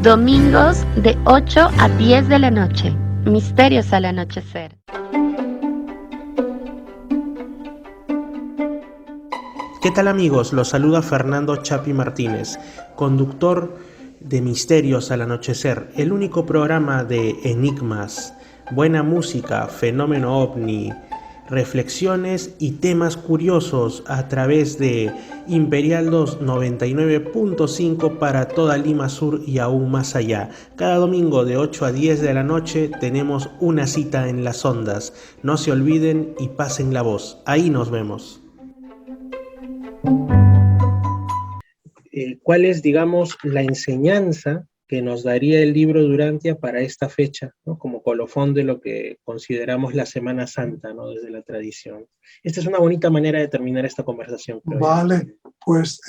Domingos de 8 a 10 de la noche. Misterios al anochecer. ¿Qué tal amigos? Los saluda Fernando Chapi Martínez, conductor de Misterios al Anochecer, el único programa de enigmas, buena música, fenómeno ovni, reflexiones y temas curiosos a través de Imperial 2 99.5 para toda Lima Sur y aún más allá. Cada domingo de 8 a 10 de la noche tenemos una cita en las ondas. No se olviden y pasen la voz. Ahí nos vemos. ¿Cuál es, digamos, la enseñanza que nos daría el libro Durantia para esta fecha, ¿no? Como colofón de lo que consideramos la Semana Santa, ¿no? Desde la tradición. Esta es una bonita manera de terminar esta conversación, creo. Vale, pues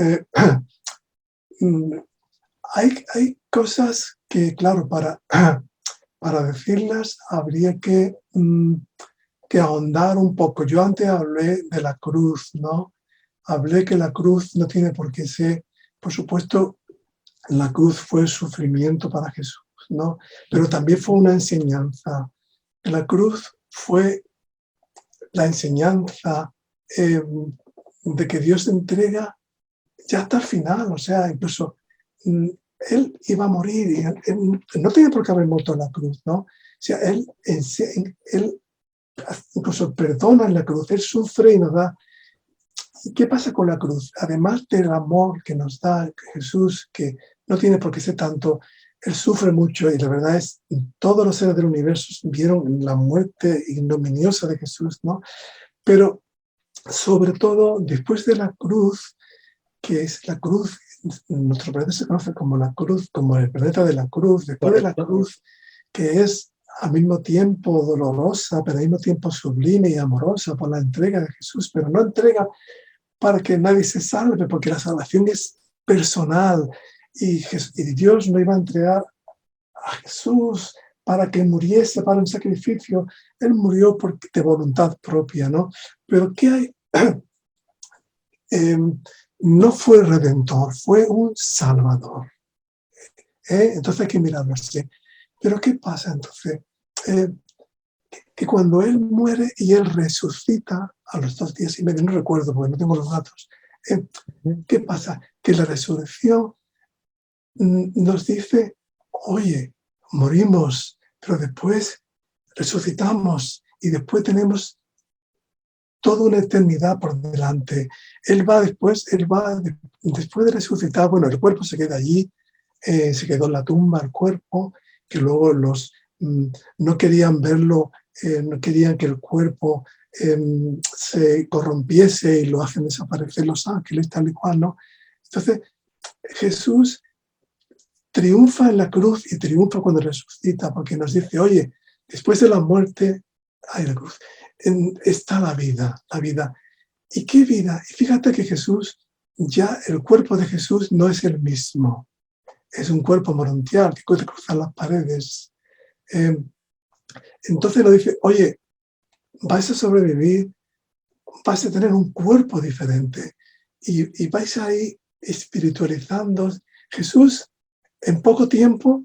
hay cosas que, claro, para decirlas habría que ahondar un poco. Yo antes hablé de la cruz, ¿no? Hablé que la cruz no tiene por qué ser, por supuesto, la cruz fue sufrimiento para Jesús, ¿no? Pero también fue una enseñanza. La cruz fue la enseñanza de que Dios entrega ya hasta el final, o sea, incluso él iba a morir y él no tiene por qué haber muerto en la cruz, ¿no? O sea, él incluso perdona en la cruz, él sufre y nos da. ¿Y qué pasa con la cruz? Además del amor que nos da Jesús, que no tiene por qué ser tanto, él sufre mucho y la verdad es todos los seres del universo vieron la muerte ignominiosa de Jesús, ¿no? Pero sobre todo después de la cruz, que es la cruz, nuestro planeta se conoce como la cruz, como el planeta de la cruz, después de la cruz, que es al mismo tiempo dolorosa, pero al mismo tiempo sublime y amorosa por la entrega de Jesús, pero no entrega para que nadie se salve, porque la salvación es personal y Dios no iba a entregar a Jesús para que muriese para un sacrificio. Él murió de voluntad propia, ¿no? Pero ¿qué hay? No fue redentor, fue un salvador. Entonces hay que mirarlo así. Pero ¿qué pasa entonces? Que cuando él muere y él resucita a los 2 días y medio, no recuerdo porque no tengo los datos, ¿qué pasa? Que la resurrección nos dice, oye, morimos, pero después resucitamos y después tenemos toda una eternidad por delante. Él va después de resucitar, bueno, el cuerpo se queda allí, se quedó en la tumba el cuerpo, que luego no querían verlo, no querían que el cuerpo se corrompiese y lo hacen desaparecer los ángeles, tal y cual, ¿no? Entonces, Jesús triunfa en la cruz y triunfa cuando resucita, porque nos dice, oye, después de la muerte hay la cruz. Está la vida. ¿Y qué vida? Y fíjate que Jesús, ya el cuerpo de Jesús no es el mismo. Es un cuerpo morontial que puede cruzar las paredes. Entonces nos dice, oye, vais a sobrevivir, vais a tener un cuerpo diferente y vais a ir espiritualizando. Jesús, en poco tiempo,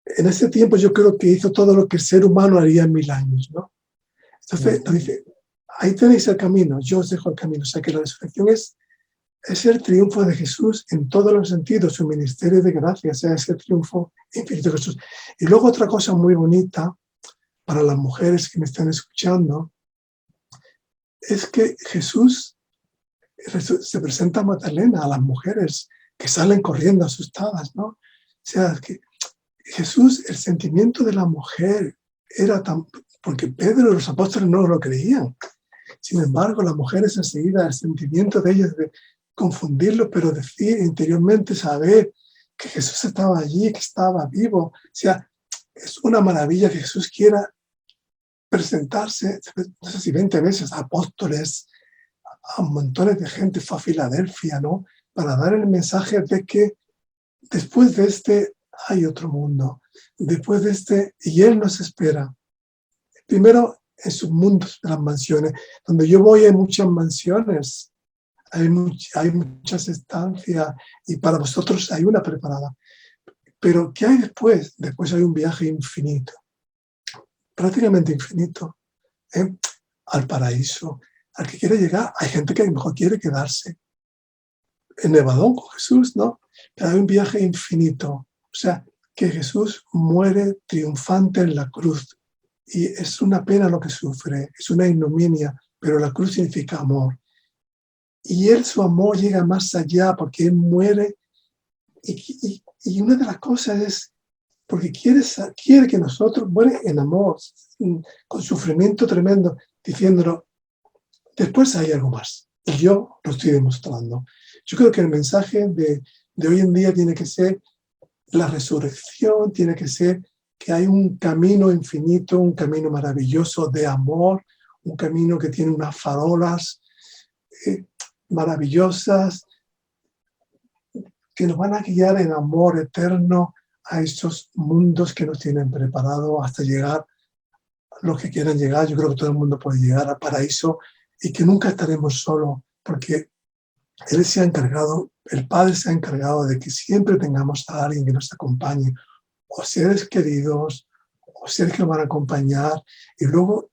en ese tiempo yo creo que hizo todo lo que el ser humano haría en 1000 años, ¿no? Entonces nos dice, ahí tenéis el camino, yo os dejo el camino. O sea que la resurrección es el triunfo de Jesús en todos los sentidos, su ministerio de gracia, o sea, es el triunfo infinito de Jesús. Y luego otra cosa muy bonita para las mujeres que me están escuchando, es que Jesús se presenta a Magdalena, a las mujeres que salen corriendo asustadas, ¿no? O sea, que Jesús, el sentimiento de la mujer era tan... Porque Pedro y los apóstoles no lo creían. Sin embargo, las mujeres enseguida, el sentimiento de ellas de confundirlo, pero decir interiormente, saber que Jesús estaba allí, que estaba vivo. O sea, es una maravilla que Jesús quiera presentarse, no sé si 20 veces, a apóstoles, a montones de gente, fue a Filadelfia, ¿no? Para dar el mensaje de que después de este hay otro mundo. Después de este, y Él nos espera. Primero, en sus mundos, en las mansiones. Donde yo voy hay muchas mansiones, hay muchas estancias, y para vosotros hay una preparada. Pero ¿qué hay después? Después hay un viaje infinito, prácticamente infinito, ¿eh? Al paraíso, al que quiere llegar. Hay gente que a lo mejor quiere quedarse en Nevadón con Jesús, ¿no? Pero hay un viaje infinito. O sea, que Jesús muere triunfante en la cruz. Y es una pena lo que sufre, es una ignominia, pero la cruz significa amor. Y él, su amor llega más allá porque él muere. Y una de las cosas es porque quiere que nosotros muere en amor, con sufrimiento tremendo, diciéndolo, después hay algo más. Y yo lo estoy demostrando. Yo creo que el mensaje de hoy en día tiene que ser la resurrección, tiene que ser que hay un camino infinito, un camino maravilloso de amor, un camino que tiene unas farolas maravillosas que nos van a guiar en amor eterno a estos mundos que nos tienen preparados hasta llegar a los que quieran llegar. Yo creo que todo el mundo puede llegar al paraíso y que nunca estaremos solos, porque Él se ha encargado, el Padre se ha encargado de que siempre tengamos a alguien que nos acompañe, o seres queridos, o seres que nos van a acompañar. Y luego,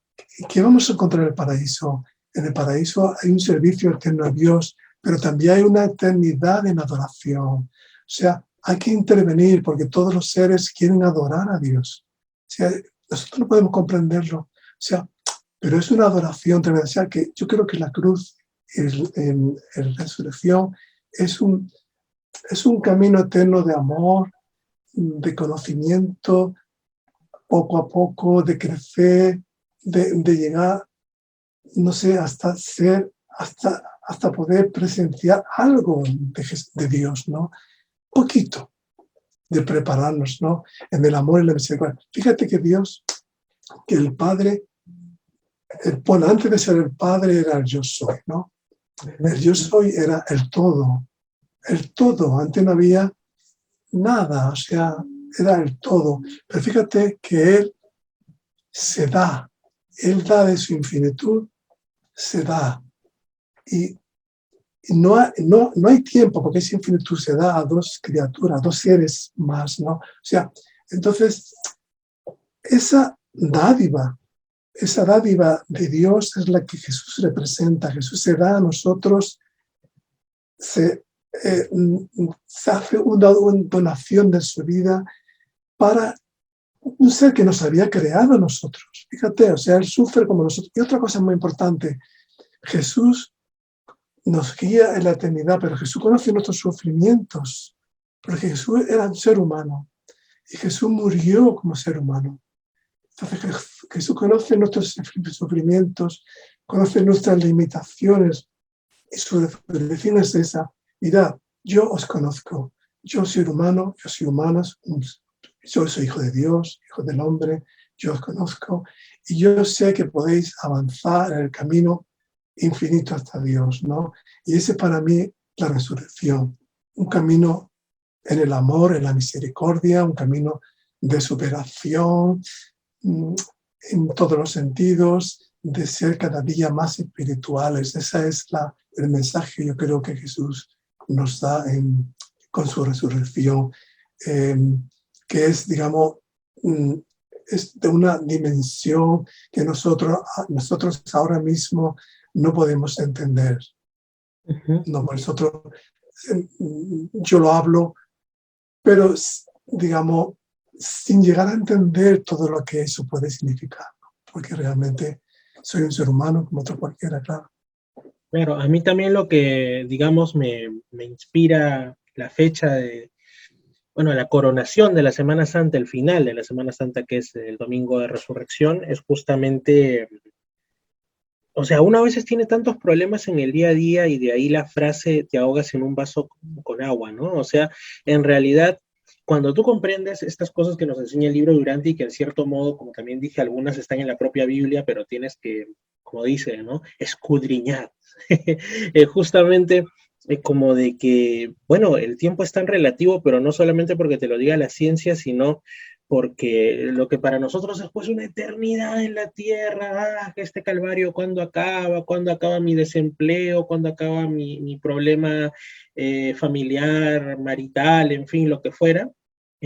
¿qué vamos a encontrar en el paraíso? En el paraíso hay un servicio eterno a Dios, pero también hay una eternidad en adoración. O sea, hay que intervenir porque todos los seres quieren adorar a Dios. O sea, nosotros no podemos comprenderlo. O sea, pero es una adoración tremenda. O sea, que yo creo que la cruz en la resurrección es un camino eterno de amor, de conocimiento, poco a poco, de crecer, de llegar, no sé, hasta poder presenciar algo de Dios, ¿no? Poquito de prepararnos, ¿no? En el amor y la misericordia. Fíjate que Dios, que el Padre, bueno, antes de ser el Padre era el yo soy, ¿no? El yo soy era el todo, antes no había nada, o sea, era el todo. Pero fíjate que Él se da, Él da de su infinitud, se da. Y no hay tiempo, porque esa infinitud se da a dos criaturas, a dos seres más, ¿no? O sea, entonces, esa dádiva de Dios es la que Jesús representa. Jesús se da a nosotros, se hace una donación de su vida para un ser que nos había creado a nosotros. Fíjate, o sea, Él sufre como nosotros. Y otra cosa muy importante, Jesús nos guía en la eternidad, pero Jesús conoce nuestros sufrimientos, porque Jesús era un ser humano y Jesús murió como ser humano. Entonces Jesús conoce nuestros sufrimientos, conoce nuestras limitaciones y su definición es esa. Mirad, yo os conozco, yo soy humano, yo soy humana, yo soy hijo de Dios, hijo del hombre, yo os conozco y yo sé que podéis avanzar en el camino infinito hasta Dios, ¿no? Y ese para mí la resurrección, un camino en el amor, en la misericordia, un camino de superación en todos los sentidos, de ser cada día más espirituales. Ese es el mensaje, yo creo, que Jesús nos da con su resurrección, que es, digamos, es de una dimensión que nosotros ahora mismo no podemos entender. No, nosotros, yo lo hablo, pero digamos, sin llegar a entender todo lo que eso puede significar, ¿no? Porque realmente soy un ser humano como otro cualquiera, claro. Claro, a mí también lo que, digamos, me inspira la fecha de, bueno, la coronación de la Semana Santa, el final de la Semana Santa, que es el Domingo de Resurrección, es justamente, o sea, uno a veces tiene tantos problemas en el día a día y de ahí la frase te ahogas en un vaso con agua, ¿no? O sea, en realidad, cuando tú comprendes estas cosas que nos enseña el libro Durante y que en cierto modo, como también dije, algunas están en la propia Biblia, pero tienes que, como dice, ¿no? Escudriñar. Justamente como de que, bueno, el tiempo es tan relativo, pero no solamente porque te lo diga la ciencia, sino porque lo que para nosotros es pues una eternidad en la tierra, que este calvario, ¿cuándo acaba mi desempleo, cuándo acaba mi problema familiar, marital, en fin, lo que fuera?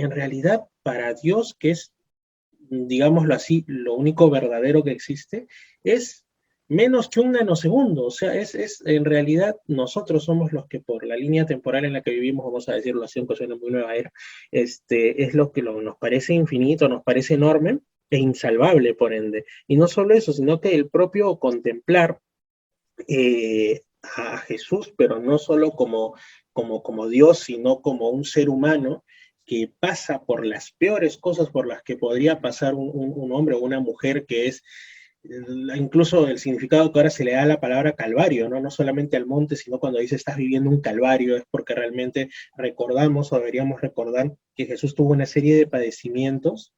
en realidad para Dios, que es, digámoslo así, lo único verdadero que existe, es menos que un nanosegundo. O sea, en realidad nosotros somos los que por la línea temporal en la que vivimos, vamos a decirlo así, aunque suene muy nueva era, es lo que nos parece infinito, nos parece enorme e insalvable, por ende. Y no solo eso, sino que el propio contemplar a Jesús, pero no solo como Dios, sino como un ser humano que pasa por las peores cosas por las que podría pasar un hombre o una mujer, que es incluso el significado que ahora se le da a la palabra calvario, ¿no? No solamente al monte, sino cuando dice estás viviendo un calvario, es porque realmente recordamos o deberíamos recordar que Jesús tuvo una serie de padecimientos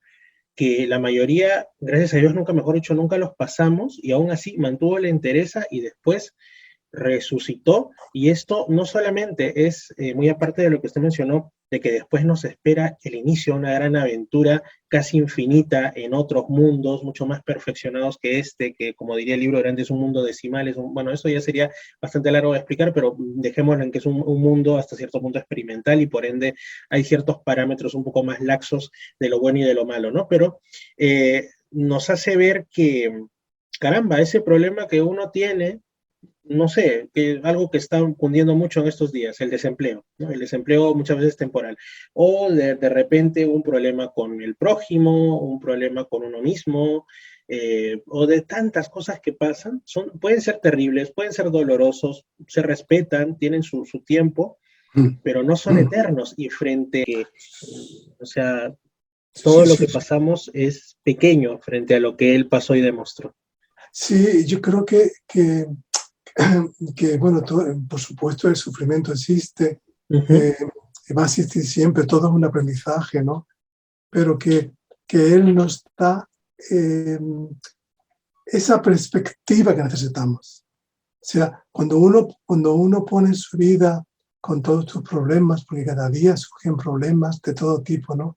que la mayoría, gracias a Dios, nunca, mejor dicho, nunca los pasamos, y aún así mantuvo la entereza y después resucitó. Y esto no solamente es, muy aparte de lo que usted mencionó, de que después nos espera el inicio de una gran aventura casi infinita en otros mundos, mucho más perfeccionados que este, que como diría el libro grande es un mundo decimal, bueno, eso ya sería bastante largo de explicar, pero dejémoslo en que es un mundo hasta cierto punto experimental, y por ende hay ciertos parámetros un poco más laxos de lo bueno y de lo malo, ¿no? Pero nos hace ver que, caramba, ese problema que uno tiene, no sé, que algo que está cundiendo mucho en estos días, el desempleo, ¿no? El desempleo muchas veces temporal, o de repente un problema con el prójimo, un problema con uno mismo, o de tantas cosas que pasan, pueden ser terribles, pueden ser dolorosos, se respetan, tienen su tiempo, pero no son eternos, y o sea, todo Sí, lo sí, que pasamos es pequeño frente a lo que él pasó y demostró. sí, yo creo que bueno, por supuesto el sufrimiento existe, Uh -huh. va a existir siempre, todo es un aprendizaje, ¿no? Pero que Él nos da esa perspectiva que necesitamos. O sea, cuando uno pone en su vida con todos tus problemas, porque cada día surgen problemas de todo tipo, ¿no?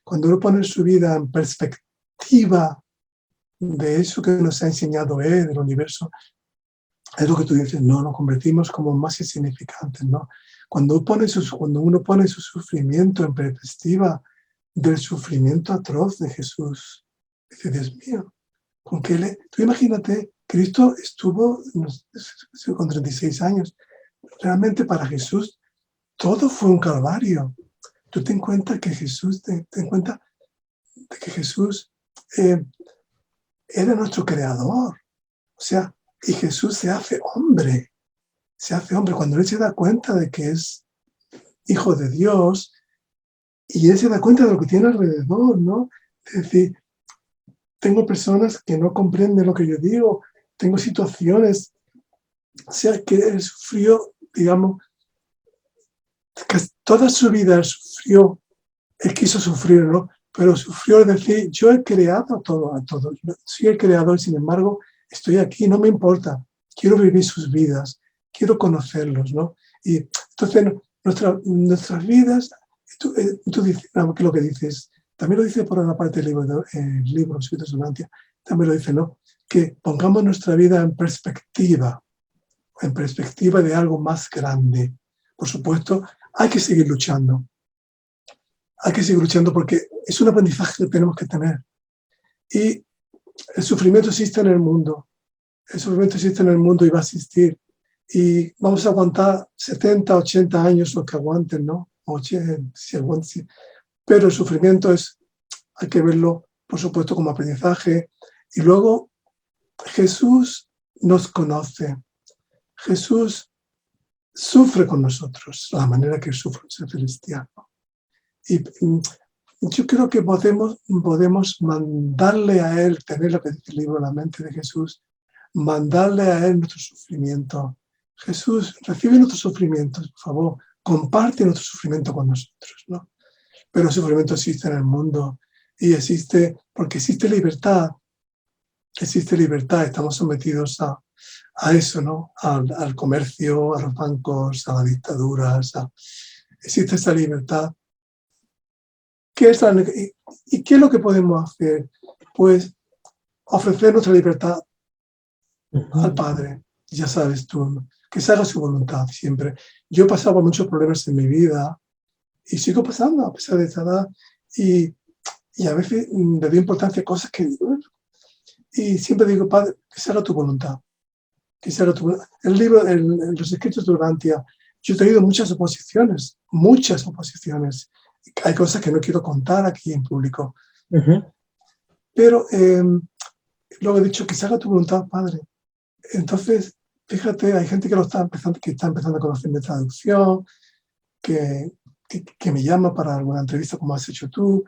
Cuando uno pone su vida en perspectiva de eso que nos ha enseñado Él, del universo, es lo que tú dices, no, nos convertimos como más insignificantes, ¿no? Cuando uno pone su sufrimiento en perspectiva del sufrimiento atroz de Jesús, dice, Dios mío, tú imagínate, Cristo estuvo con 36 años, realmente para Jesús todo fue un calvario. Tú ten en cuenta que Jesús, ten en cuenta de que Jesús era nuestro creador, o sea, y Jesús se hace hombre cuando Él se da cuenta de que es hijo de Dios y Él se da cuenta de lo que tiene alrededor, ¿no? Es decir, tengo personas que no comprenden lo que yo digo, tengo situaciones, o sea, que Él sufrió, digamos, que toda su vida Él sufrió, Él quiso sufrir, ¿no? Pero sufrió, es decir, yo he creado a todos, soy el creador, sin embargo, estoy aquí, no me importa, quiero vivir sus vidas, quiero conocerlos, ¿no? Y entonces nuestras vidas, tú dices, que lo que dices, también lo dice por una parte del libro Espíritu Sonantia, también lo dice, ¿no? Que pongamos nuestra vida en perspectiva de algo más grande. Por supuesto, hay que seguir luchando. Hay que seguir luchando porque es un aprendizaje que tenemos que tener. Y el sufrimiento existe en el mundo. El sufrimiento existe en el mundo y va a existir. Y vamos a aguantar 70, 80 años los que aguanten, ¿no? 80, si aguanten. Pero el sufrimiento hay que verlo, por supuesto, como aprendizaje. Y luego Jesús nos conoce. Jesús sufre con nosotros, la manera que sufre ser celestial. Y yo creo que podemos mandarle a Él, tener lo que dice el libro, la mente de Jesús, mandarle a Él nuestro sufrimiento. Jesús, recibe nuestros sufrimientos, por favor, comparte nuestro sufrimiento con nosotros, ¿no? Pero el sufrimiento existe en el mundo y existe porque existe libertad, estamos sometidos a eso, ¿no? Al comercio, a los bancos, a las dictaduras, existe esa libertad. ¿Y qué es lo que podemos hacer? Pues ofrecer nuestra libertad al Padre, ya sabes tú, ¿no? Que se haga su voluntad siempre. Yo he pasado por muchos problemas en mi vida Y sigo pasando a pesar de esa edad. Y a veces le doy importancia a cosas que digo. Y siempre digo, Padre, que se haga tu voluntad. Que se haga tu voluntad. El libro, los escritos de Urantia, yo he tenido muchas oposiciones. Hay cosas que no quiero contar aquí en público. Pero luego he dicho que se haga tu voluntad, Padre. Entonces, fíjate, hay gente que está empezando a conocer mi traducción, que me llama para alguna entrevista como has hecho tú,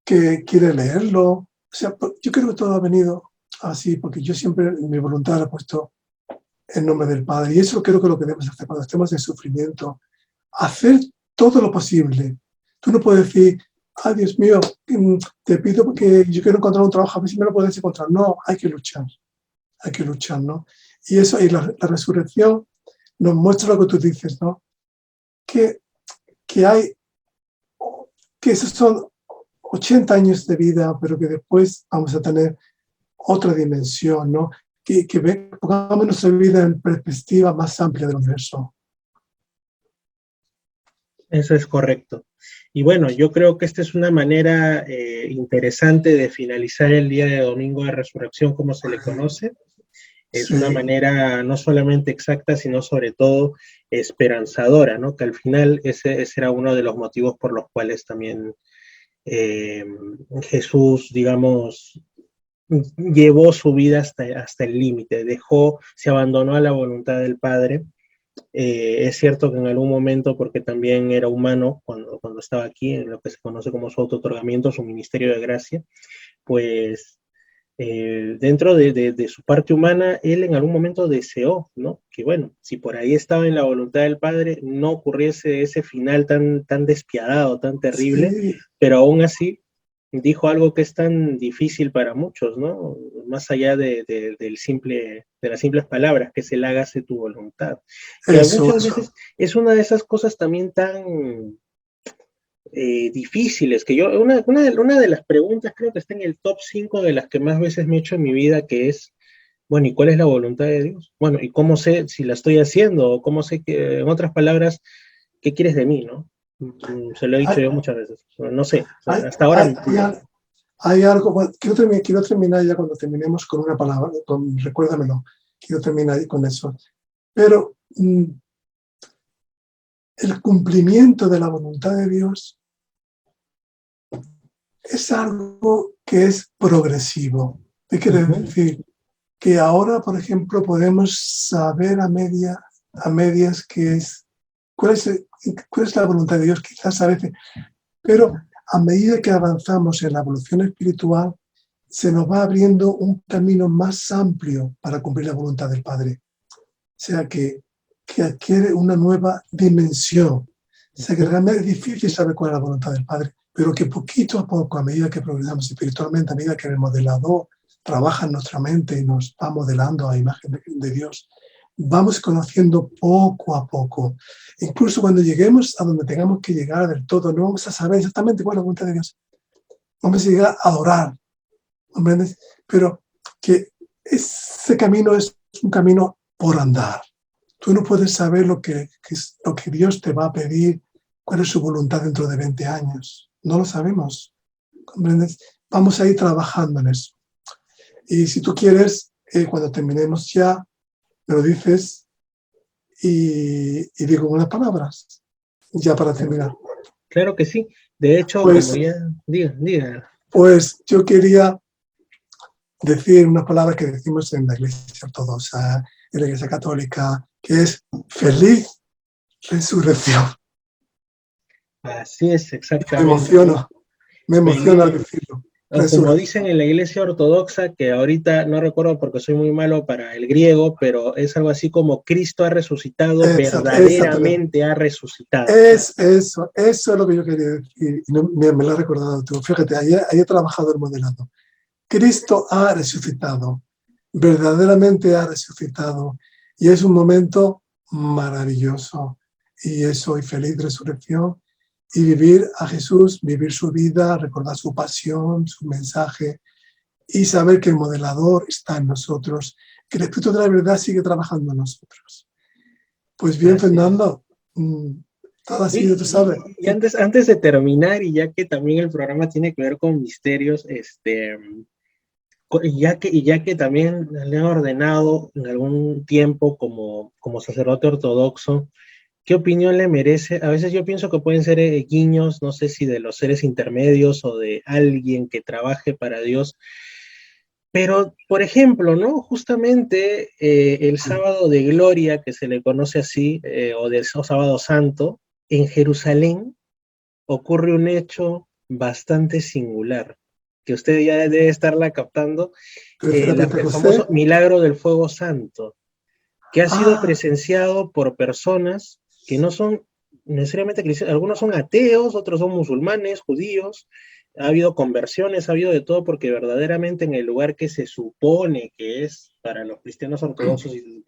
que quiere leerlo. O sea, yo creo que todo ha venido así, porque yo siempre en mi voluntad he puesto el nombre del Padre. Y eso creo que es lo que debemos hacer cuando estemos en sufrimiento. Hacer todo lo posible. Tú no puedes decir, ay, Dios mío, te pido porque yo quiero encontrar un trabajo, a ver si me lo puedes encontrar. No, hay que luchar, ¿no? Y eso, y la resurrección nos muestra lo que tú dices, ¿no? Que esos son 80 años de vida, pero que después vamos a tener otra dimensión, ¿no? Que pongamos nuestra vida en perspectiva más amplia del universo. Eso es correcto. Y bueno, yo creo que esta es una manera interesante de finalizar el día de Domingo de Resurrección, como se le conoce. Es una manera no solamente exacta, sino sobre todo esperanzadora, ¿no? Que al final ese era uno de los motivos por los cuales también Jesús, digamos, llevó su vida hasta el límite, se abandonó a la voluntad del Padre. Es cierto que en algún momento, porque también era humano cuando estaba aquí, en lo que se conoce como su auto-otorgamiento, su ministerio de gracia, pues dentro de su parte humana, él en algún momento deseó, ¿no? Que bueno, si por ahí estaba en la voluntad del Padre, no ocurriese ese final tan despiadado, tan terrible, sí. Pero aún así dijo algo que es tan difícil para muchos, ¿no? Más allá de las simples palabras, que es el hágase tu voluntad. Que muchas veces es una de esas cosas también tan difíciles, que yo, una de las preguntas creo que está en el top 5 de las que más veces me he hecho en mi vida, que es, bueno, ¿y cuál es la voluntad de Dios? Bueno, ¿y cómo sé si la estoy haciendo? O cómo sé que, en otras palabras, ¿qué quieres de mí, no? Se lo he dicho yo muchas veces. No sé, hasta ahora... Hay algo, bueno, quiero terminar ya cuando terminemos con una palabra, recuérdamelo, quiero terminar con eso. Pero el cumplimiento de la voluntad de Dios es algo que es progresivo. ¿Qué quiere decir? Que ahora, por ejemplo, podemos saber a medias cuál es la voluntad de Dios, quizás a veces, pero a medida que avanzamos en la evolución espiritual, se nos va abriendo un camino más amplio para cumplir la voluntad del Padre. O sea, que adquiere una nueva dimensión. O sea, que realmente es difícil saber cuál es la voluntad del Padre, pero que poquito a poco, a medida que progresamos espiritualmente, a medida que el modelador trabaja en nuestra mente y nos va modelando a imagen de Dios, vamos conociendo poco a poco. Incluso cuando lleguemos a donde tengamos que llegar del todo, no vamos a saber exactamente cuál es la voluntad de Dios. Vamos a llegar a adorar, ¿comprendes? Pero que ese camino es un camino por andar. Tú no puedes saber lo que Dios te va a pedir, cuál es su voluntad dentro de 20 años. No lo sabemos, ¿comprendes? Vamos a ir trabajando en eso. Y si tú quieres, cuando terminemos ya, me lo dices y digo unas palabras, ya para terminar. Claro que sí. De hecho, pues, como ya... Diga. Pues yo quería decir unas palabras que decimos en la Iglesia Ortodoxa, en la Iglesia Católica, que es feliz resurrección. Así es, exactamente. Me emociona al decirlo. Como dicen en la Iglesia Ortodoxa, que ahorita no recuerdo porque soy muy malo para el griego, pero es algo así como Cristo ha resucitado, verdaderamente ha resucitado. Eso es lo que yo quería decir, y me lo has recordado tú. Fíjate, ahí he trabajado el modelado. Cristo ha resucitado, verdaderamente ha resucitado, y es un momento maravilloso, y es hoy feliz resurrección, y vivir a Jesús, vivir su vida, recordar su pasión, su mensaje, y saber que el modelador está en nosotros, que el Espíritu de la verdad sigue trabajando en nosotros. Pues bien, Fernando, todo ha sido, tú sabes. Y antes de terminar, y ya que también el programa tiene que ver con misterios, y ya que también le han ordenado en algún tiempo como sacerdote ortodoxo, ¿qué opinión le merece? A veces yo pienso que pueden ser guiños, no sé si de los seres intermedios o de alguien que trabaje para Dios, pero, por ejemplo, ¿no? Justamente el sábado de gloria, que se le conoce así, o sábado santo, en Jerusalén ocurre un hecho bastante singular, que usted ya debe estarla captando, ¿Te refieres a el famoso Pentecostés? milagro del fuego santo, que ha sido Ah, presenciado por personas que no son necesariamente cristianos, algunos son ateos, otros son musulmanes, judíos, ha habido conversiones, ha habido de todo, porque verdaderamente en el lugar que se supone que es para los cristianos ortodoxos y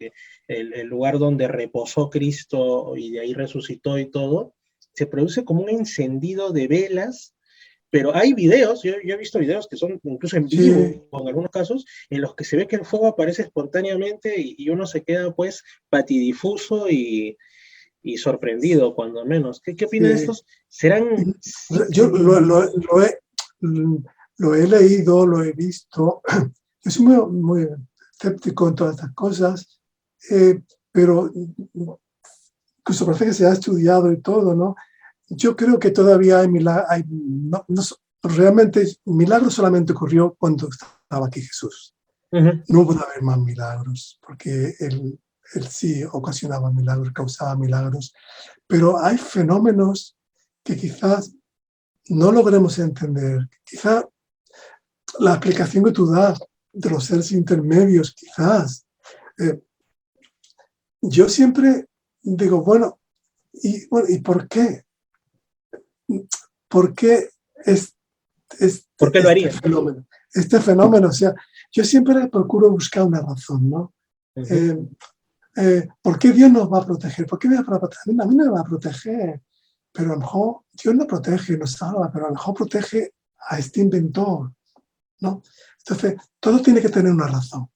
el lugar donde reposó Cristo y de ahí resucitó y todo, se produce como un encendido de velas, pero hay videos, yo he visto videos que son incluso en sí, vivo, en algunos casos, en los que se ve que el fuego aparece espontáneamente y uno se queda pues patidifuso y sorprendido, cuando menos. ¿Qué opina de sí. estos? ¿Serán Yo lo he leído, lo he visto. Yo soy muy escéptico en todas estas cosas, pero incluso parece que se ha estudiado y todo, ¿no? Yo creo que todavía hay milagros, realmente milagro solamente ocurrió cuando estaba aquí Jesús. Ujú. No puede haber más milagros, porque él sí ocasionaba milagros, causaba milagros, pero hay fenómenos que quizás no logremos entender. Quizás la explicación que tú das de los seres intermedios, quizás. eh, yo siempre digo, bueno, ¿y por qué? ¿Por qué ¿Por qué lo este haría? fenómeno? Este fenómeno, o sea, yo siempre procuro buscar una razón, ¿no? Ujú. Eh, ¿Por qué Dios nos va a proteger? ¿Por qué me va a proteger? A mí no me va a proteger, pero a lo mejor Dios no protege, nos salva, pero a lo mejor protege a este inventor, ¿no? Entonces, todo tiene que tener una razón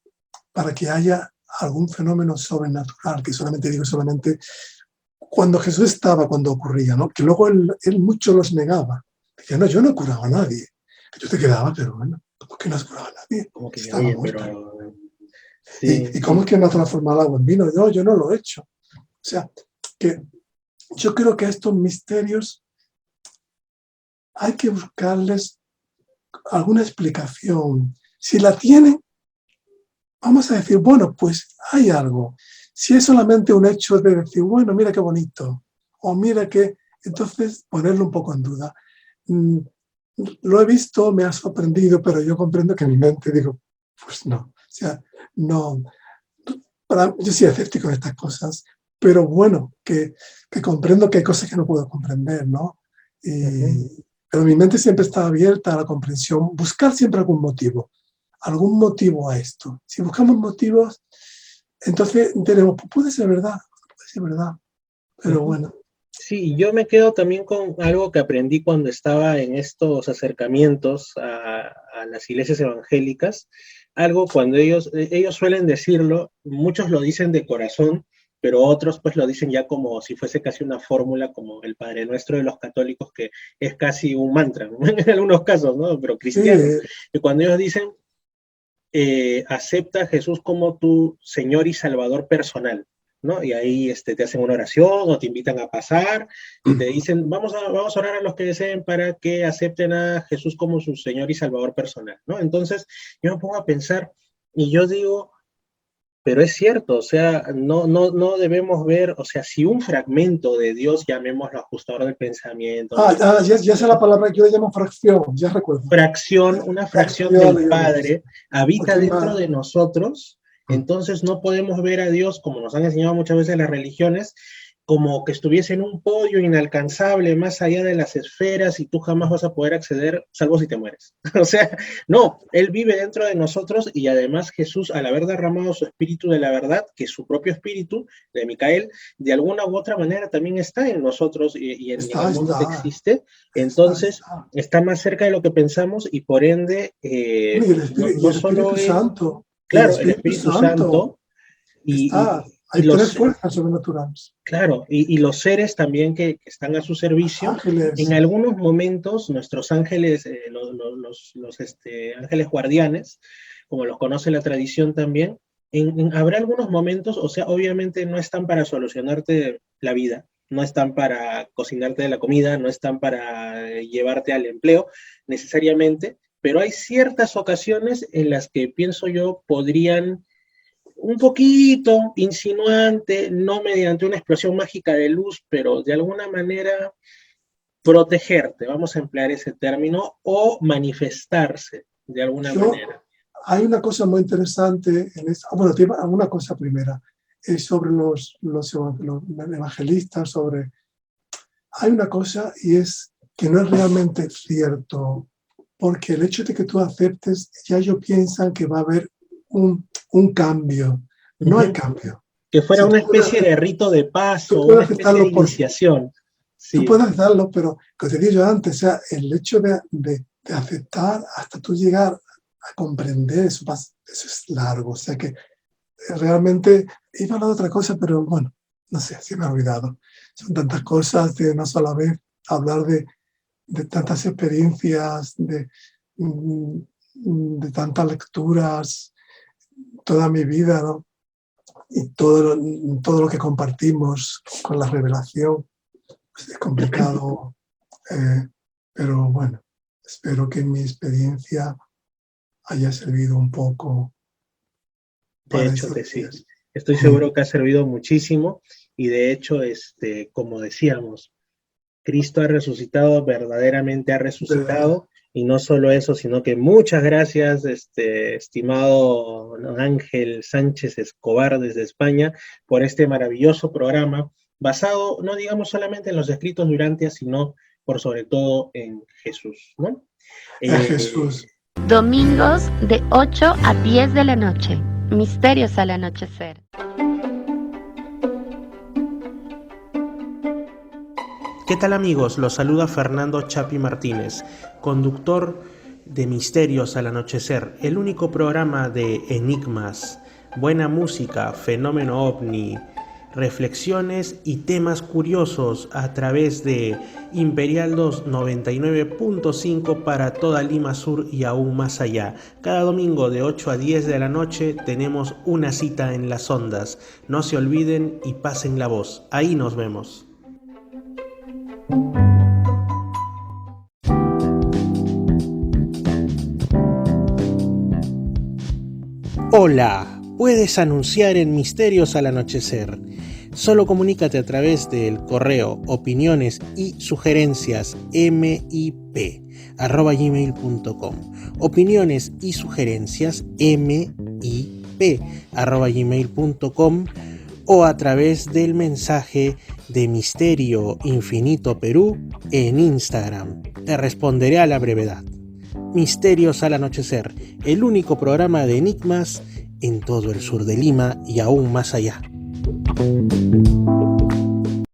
para que haya algún fenómeno sobrenatural, que solamente cuando Jesús estaba, cuando ocurría, ¿no? Que luego él mucho los negaba. Decía, no, yo no curaba a nadie. Que tú te quedabas, pero bueno, ¿cómo que no has curado a nadie? Como que, Estaba oye, muerto. pero sí, ¿Y cómo es que no ha transformado el agua en vino? No, yo no lo he hecho. O sea, que yo creo que a estos misterios hay que buscarles alguna explicación. Si la tienen, vamos a decir, bueno, pues hay algo. Si es solamente un hecho de decir, bueno, mira qué bonito, o mira que, entonces ponerlo un poco en duda. Mm, Lo he visto, me ha sorprendido, pero yo comprendo que en mi mente digo, pues no. O sea, no. Yo soy escéptico de estas cosas, pero bueno, que comprendo que hay cosas que no puedo comprender, ¿no? ujú. Pero mi mente siempre está abierta a la comprensión, buscar siempre algún motivo a esto. Si buscamos motivos, entonces tenemos, puede ser verdad, pero Ujú. bueno. Sí, yo me quedo también con algo que aprendí cuando estaba en estos acercamientos a las iglesias evangélicas, algo cuando ellos suelen decirlo, muchos lo dicen de corazón, pero otros pues lo dicen ya como si fuese casi una fórmula, como el Padre Nuestro de los católicos, que es casi un mantra, ¿no? En algunos casos, ¿no? Pero Sí, cristiano. Y cuando ellos dicen, acepta a Jesús como tu Señor y Salvador personal, ¿no? Y ahí te hacen una oración o te invitan a pasar y te dicen, vamos a orar a los que deseen para que acepten a Jesús como su Señor y Salvador personal, ¿no? Entonces yo me pongo a pensar y yo digo, pero es cierto, o sea, no debemos ver, o sea, si un fragmento de Dios, llamémoslo ajustador del pensamiento, ya sé la palabra que yo le llamo fracción, ya recuerdo. una fracción Fracción del le llamamos. Padre habita Porque dentro de nosotros, entonces no podemos ver a Dios, como nos han enseñado muchas veces las religiones, como que estuviese en un podio inalcanzable, más allá de las esferas, y tú jamás vas a poder acceder, salvo si te mueres. O sea, no, Él vive dentro de nosotros y además Jesús, al haber derramado su espíritu de la verdad, que es su propio espíritu, de Micael, de alguna u otra manera también está en nosotros y en el mundo que existe, entonces está. está más cerca de lo que pensamos y por ende Bueno, no y el solo Espíritu es, Santo, y el claro, el Espíritu Espíritu Santo Santo y, está. Hay tres fuerzas sobrenaturales. Claro, y los seres también que están a su servicio. Ángeles. En algunos momentos, nuestros ángeles, ángeles guardianes, como los conoce la tradición también, habrá algunos momentos, o sea, obviamente no están para solucionarte la vida, no están para cocinarte la comida, no están para llevarte al empleo necesariamente, pero hay ciertas ocasiones en las que pienso yo podrían un poquito insinuante, no mediante una explosión mágica de luz, pero de alguna manera protegerte, vamos a emplear ese término, o manifestarse de alguna manera. Hay una cosa muy interesante en esto. Bueno, una cosa primera, sobre los evangelistas, hay una cosa, y es que no es realmente cierto, porque el hecho de que tú aceptes, ya ellos piensan que va a haber un cambio. No hay cambio. Que fuera una especie de rito de paso, una especie de iniciación. Sí. Tú puedes hacerlo, pero, como te dije yo antes, o sea, el hecho de aceptar hasta tú llegar a comprender, eso es largo. O sea que realmente iba a hablar de otra cosa, pero bueno, no sé, sí me he olvidado. Son tantas cosas de una sola vez, hablar de tantas experiencias, de tantas lecturas, toda mi vida, ¿no? Y todo lo que compartimos con la revelación. Pues es complicado, pero bueno, espero que mi experiencia haya servido un poco. De hecho que sí, estoy seguro que ha servido muchísimo, y de hecho, como decíamos, Cristo ha resucitado, verdaderamente ha resucitado, y no solo eso, sino que muchas gracias, estimado Ángel Sánchez Escobar desde España, por este maravilloso programa, basado, no digamos solamente en los escritos de Urantia, sino por sobre todo en Jesús, ¿no? Jesús. Domingos de 8 a 10 de la noche. Misterios al anochecer. ¿Qué tal, amigos? Los saluda Fernando Chapi Martínez, conductor de Misterios al Anochecer, el único programa de enigmas, buena música, fenómeno ovni, reflexiones y temas curiosos a través de Imperial 2 99.5 para toda Lima Sur y aún más allá. Cada domingo de 8 a 10 de la noche tenemos una cita en las ondas. No se olviden y pasen la voz. Ahí nos vemos. Hola, puedes anunciar en Misterios al Anochecer. Solo comunícate a través del correo opiniones y sugerencias mip@gmail.com. Opiniones y sugerencias mip@gmail.com, o a través del mensaje de Misterio Infinito Perú en Instagram. Te responderé a la brevedad. Misterios al Anochecer, el único programa de enigmas en todo el sur de Lima y aún más allá.